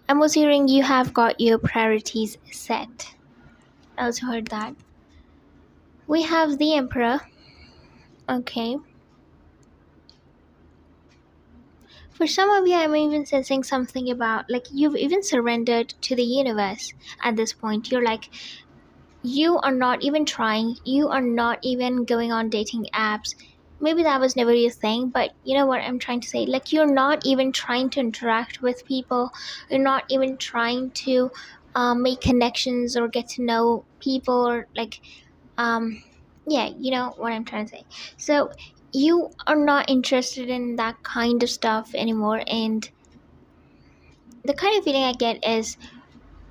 S1: I was hearing you have got your priorities set. I also heard that. We have the Emperor. Okay. For some of you, I'm even sensing something about, like, you've even surrendered to the universe at this point. You're like, you are not even trying, you are not even going on dating apps. Maybe that was never your thing, but you know what I'm trying to say, like, you're not even trying to interact with people. You're not even trying to make connections or get to know people, or like um yeah, you know what I'm trying to say. So you are not interested in that kind of stuff anymore, and the kind of feeling I get is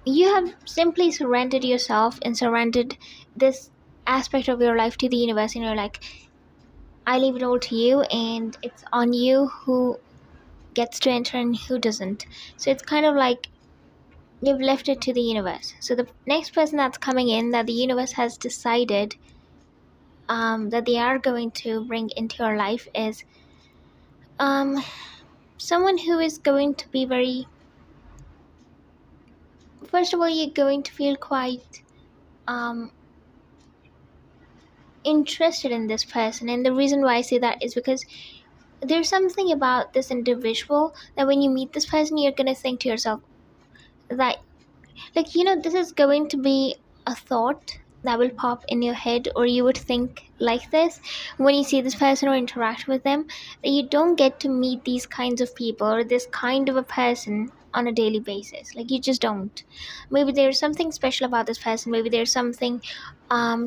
S1: you have simply surrendered yourself and surrendered this aspect of your life to the universe, and you're like, I leave it all to you, and it's on you who gets to enter and who doesn't. So it's kind of like you've left it to the universe. So the next person that's coming in, that the universe has decided that they are going to bring into your life, is um someone who is going to be very, first of all, you're going to feel quite um interested in this person. And the reason why I say that is because there's something about this individual that when you meet this person, you're going to think to yourself that, like, you know, this is going to be a thought that will pop in your head, or you would think like this when you see this person or interact with them, that you don't get to meet these kinds of people or this kind of a person on a daily basis. Like, you just don't. Maybe there's something special about this person. Maybe there's something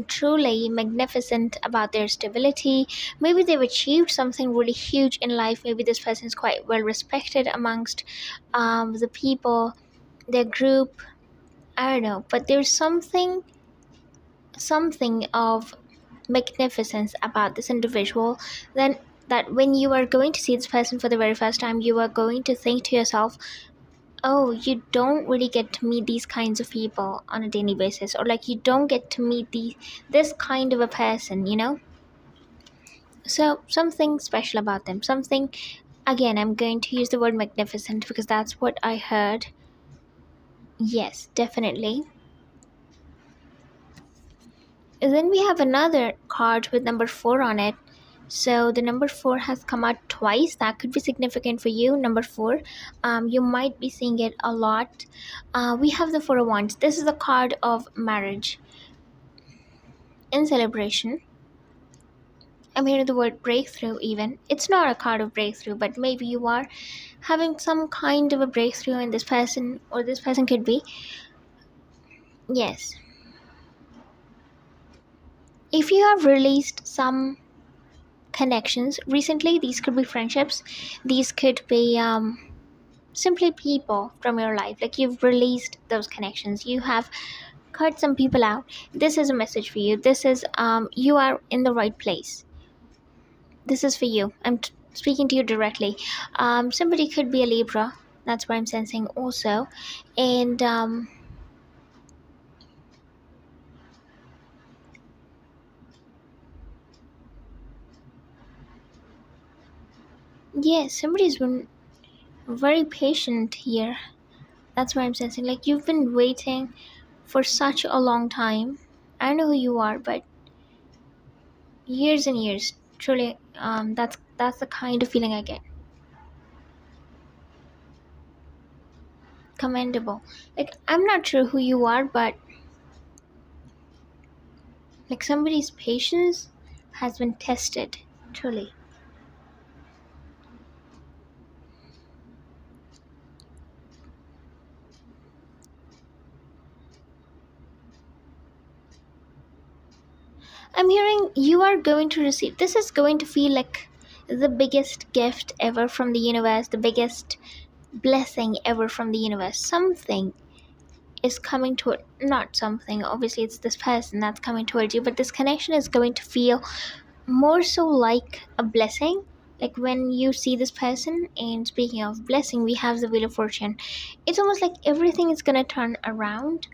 S1: truly magnificent about their stability. Maybe they've achieved something really huge in life. Maybe this person is quite well respected amongst the people, their group. I don't know, but there's something of magnificence about this individual, then, that when you are going to see this person for the very first time, you are going to think to yourself, oh, you don't really get to meet these kinds of people on a daily basis, or like, you don't get to meet this kind of a person, you know. So something special about them, something, again, I'm going to use the word magnificent because that's what I heard. Yes, definitely. And then we have another card with number 4 on it. So the number 4 has come out twice. That could be significant for you. Number 4, you might be seeing it a lot. We have the 4 of Wands. This is a card of marriage in celebration. I'm hearing the word breakthrough even. It's not a card of breakthrough, but maybe you are having some kind of a breakthrough in this person, or this person could be. Yes. If you have released some connections recently, these could be friendships, these could be simply people from your life. Like, you've released those connections, you have cut some people out. This is a message for you. This is you are in the right place. This is for you. Speaking to you directly. Somebody could be a Libra. That's what I'm sensing also. And yes, somebody's been very patient here. That's what I'm sensing. Like, you've been waiting for such a long time. I don't know who you are, but years and years. Truly, that's the kind of feeling I get. Commendable. Like, I'm not sure who you are, but like, somebody's patience has been tested. Truly. I'm hearing you are going to receive. This is going to feel like the biggest gift ever from the universe, the biggest blessing ever from the universe. Something is coming toward, not something, obviously it's this person that's coming towards you, but this connection is going to feel more so like a blessing. Like, when you see this person, and speaking of blessing, we have the Wheel of Fortune. It's almost like everything is gonna turn around.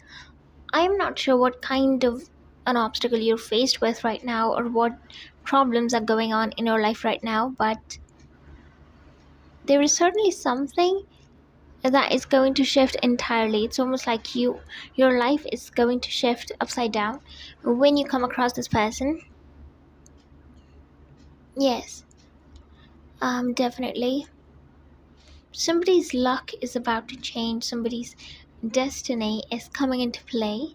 S1: I'm not sure what kind of an obstacle you're faced with right now, or what problems are going on in your life right now, but there is certainly something that is going to shift entirely. It's almost like your life is going to shift upside down when you come across this person. Yes, definitely. Somebody's luck is about to change. Somebody's destiny is coming into play.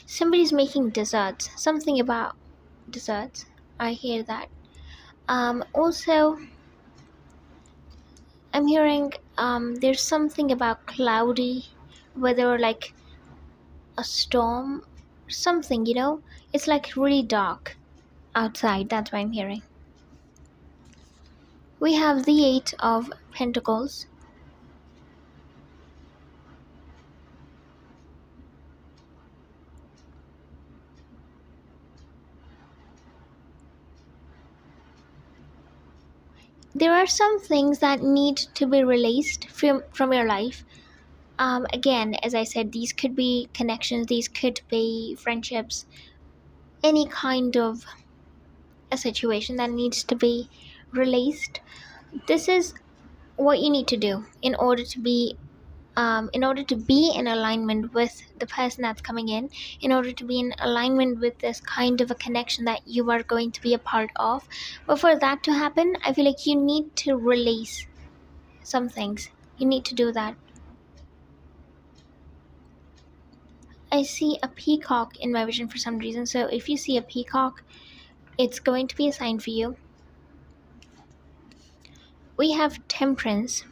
S1: Somebody's making desserts. Something about desserts. I hear that. Also, I'm hearing there's something about cloudy weather, like a storm, something, it's like really dark outside. That's what I'm hearing. We have the 8 of Pentacles. There are some things that need to be released from your life. Again, as I said, these could be connections, these could be friendships, any kind of a situation that needs to be released. This is what you need to do in order to be in alignment with the person that's coming in order to be in alignment with this kind of a connection that you are going to be a part of. But for that to happen, I feel like you need to release some things. You need to do that. I see a peacock in my vision for some reason, so if you see a peacock, it's going to be a sign for you. We have Temperance.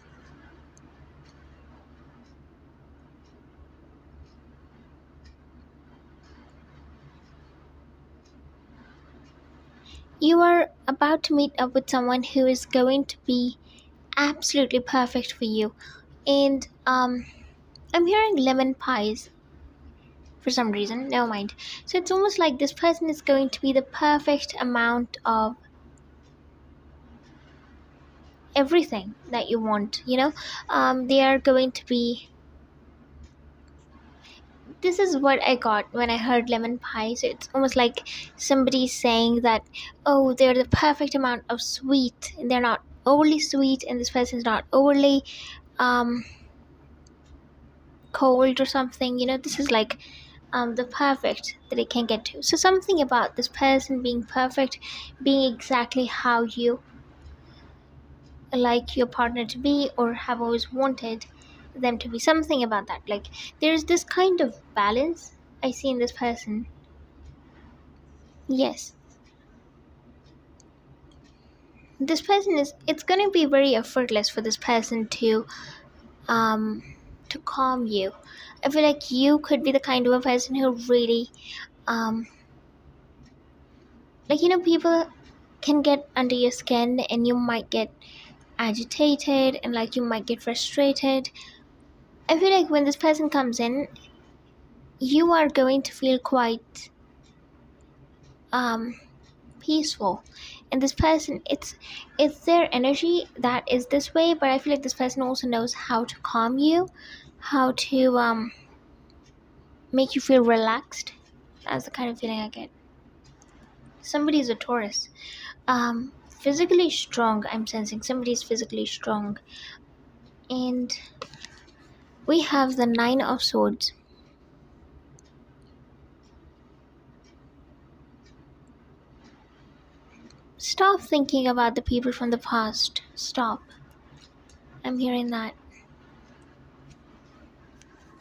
S1: You are about to meet up with someone who is going to be absolutely perfect for you. And I'm hearing lemon pies for some reason. Never mind. So it's almost like this person is going to be the perfect amount of everything that you want. They are going to be. This is what I got when I heard lemon pie. So it's almost like somebody saying that, oh, they're the perfect amount of sweet. They're not overly sweet, and this person's not overly um cold or something. This is like the perfect that it can get to. So something about this person being perfect, being exactly how you like your partner to be or have always wanted them to be. Something about that. Like there's this kind of balance I see in this person. Yes. This person is, it's gonna be very effortless for this person um to calm you. I feel like you could be the kind of a person who really um like people can get under your skin and you might get agitated and like you might get frustrated. I feel like when this person comes in, you are going to feel quite um peaceful. And this person, it's their energy that is this way, but I feel like this person also knows how to calm you, how to make you feel relaxed. That's the kind of feeling I get. Somebody's a Taurus. Physically strong, I'm sensing somebody's physically strong. And we have the Nine of Swords. Stop thinking about the people from the past. Stop. I'm hearing that.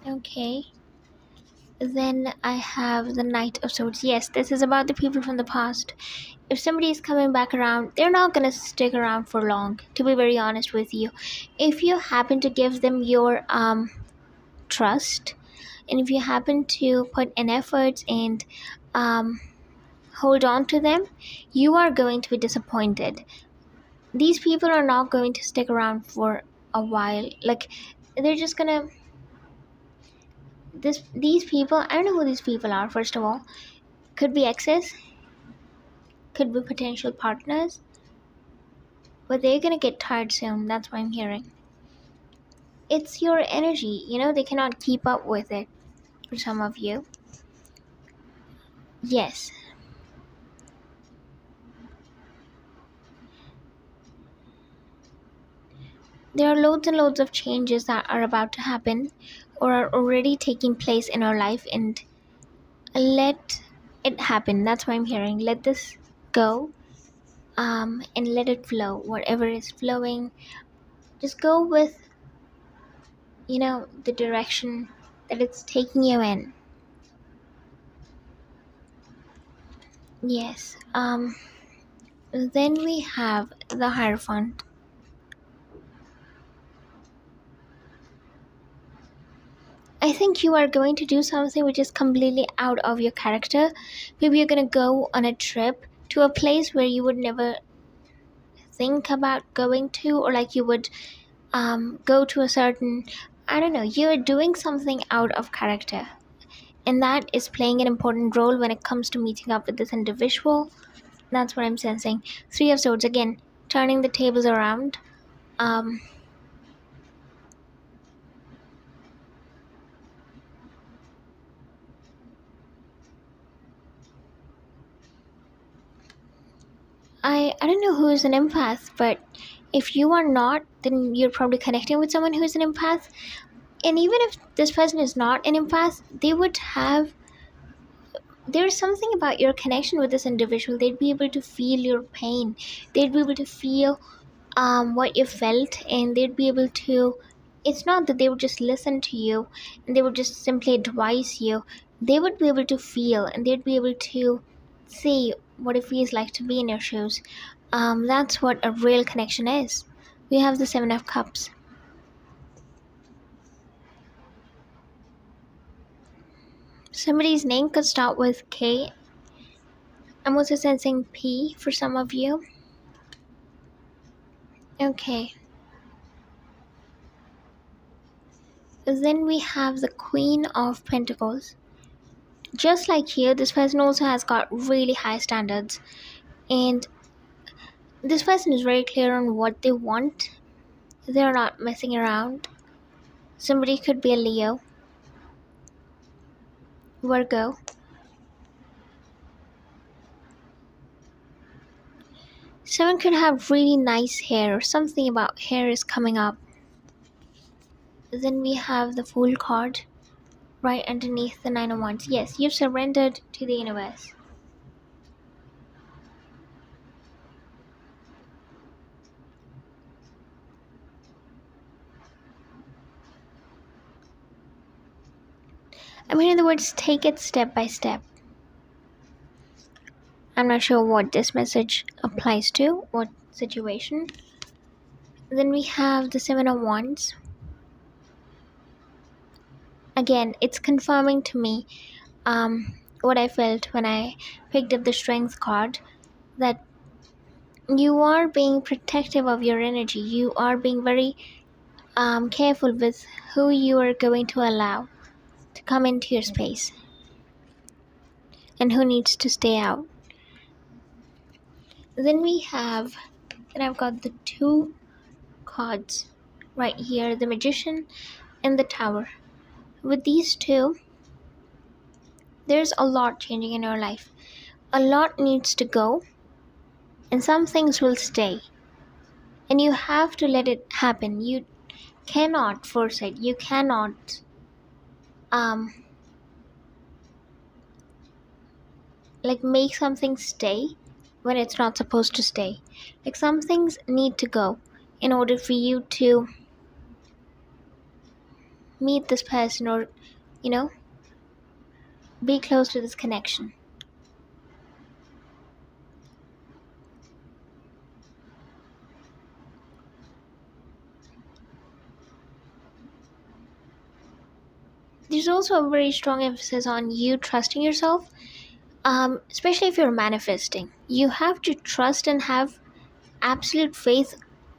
S1: Okay. Then I have the Knight of Swords. Yes, this is about the people from the past. If somebody is coming back around, they're not going to stick around for long, to be very honest with you. If you happen to give them your trust, and if you happen to put in efforts and um, hold on to them, you are going to be disappointed. These people are not going to stick around for a while. Like they're just gonna these people, I don't know who these people are. First of all, could be exes, could be potential partners, but they're gonna get tired soon. That's what I'm hearing. It's your energy, they cannot keep up with it. For some of you, yes, there are loads and loads of changes that are about to happen or are already taking place in our life, and let it happen. That's what I'm hearing. Let this go, and let it flow. Whatever is flowing, just go with the direction that it's taking you in. Yes. Then we have the Hierophant. I think you are going to do something which is completely out of your character. Maybe you're going to go on a trip to a place where you would never think about going to, or like you would go to a certain, I don't know, you're doing something out of character. And that is playing an important role when it comes to meeting up with this individual. That's what I'm sensing. Three of Swords, again, turning the tables around. Um, I don't know who is an empath, but if you are not, then you're probably connecting with someone who is an empath. And even if this person is not an empath, they would have, there's something about your connection with this individual. They'd be able to feel your pain. They'd be able to feel what you felt, and they'd be able to, it's not that they would just listen to you and they would just simply advise you. They would be able to feel, and they'd be able to see what it feels like to be in your shoes. That's what a real connection is. We have the Seven of Cups. Somebody's name could start with K. I'm also sensing P for some of you. Okay. Then we have the Queen of Pentacles. Just like here, this person also has got really high standards, and this person is very clear on what they want. They're not messing around. Somebody could be a Leo, Virgo. Someone could have really nice hair, or something about hair is coming up. Then we have the Fool card. right underneath the Nine of Wands. Yes, you've surrendered to the universe. I mean, in other words, take it step by step. I'm not sure what this message applies to, what situation. Then we have the Seven of Wands. Again, it's confirming to me what I felt when I picked up the Strength card, that you are being protective of your energy. You are being very careful with who you are going to allow to come into your space and who needs to stay out. Then I've got the two cards right here, the Magician and the Tower. With these two, there's a lot changing in your life. A lot needs to go, and some things will stay. And you have to let it happen. You cannot force it. You cannot um make something stay when it's not supposed to stay. Like, some things need to go in order for you to meet this person, or you know be close to this connection. There's also a very strong emphasis on you trusting yourself, especially if you're manifesting. You have to trust and have absolute faith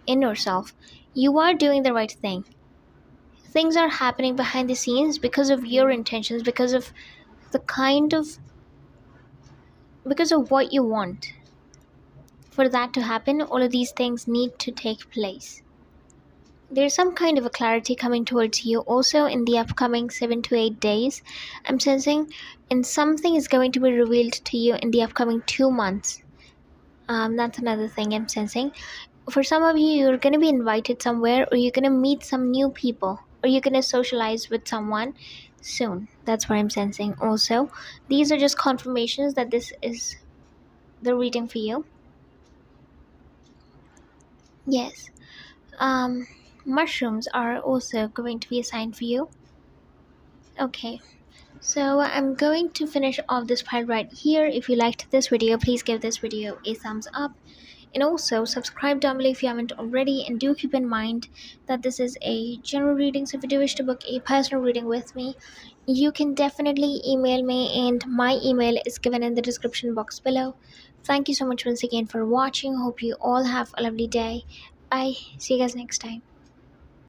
S1: in yourself. You are doing the right thing. Things are happening behind the scenes because of your intentions, because of the kind of because of what you want. For that to happen, all of these things need to take place. There's some kind of a clarity coming towards you also in the upcoming 7 to 8 days, I'm sensing, and something is going to be revealed to you in the upcoming 2 months. That's another thing I'm sensing. For some of you, you're going to be invited somewhere, or you're going to meet some new people, or you're going to socialize with someone soon. That's what I'm sensing also. These are just confirmations that this is the reading for you. Yes. Um, Mushrooms are also going to be a sign for you. Okay. So I'm going to finish off this part right here. If you liked this video, please give this video a thumbs up. And also subscribe down below if you haven't already. And do keep in mind that this is a general reading. So if you do wish to book a personal reading with me, you can definitely email me. And my email is given in the description box below. Thank you so much once again for watching. Hope you all have a lovely day. Bye. See you guys next time.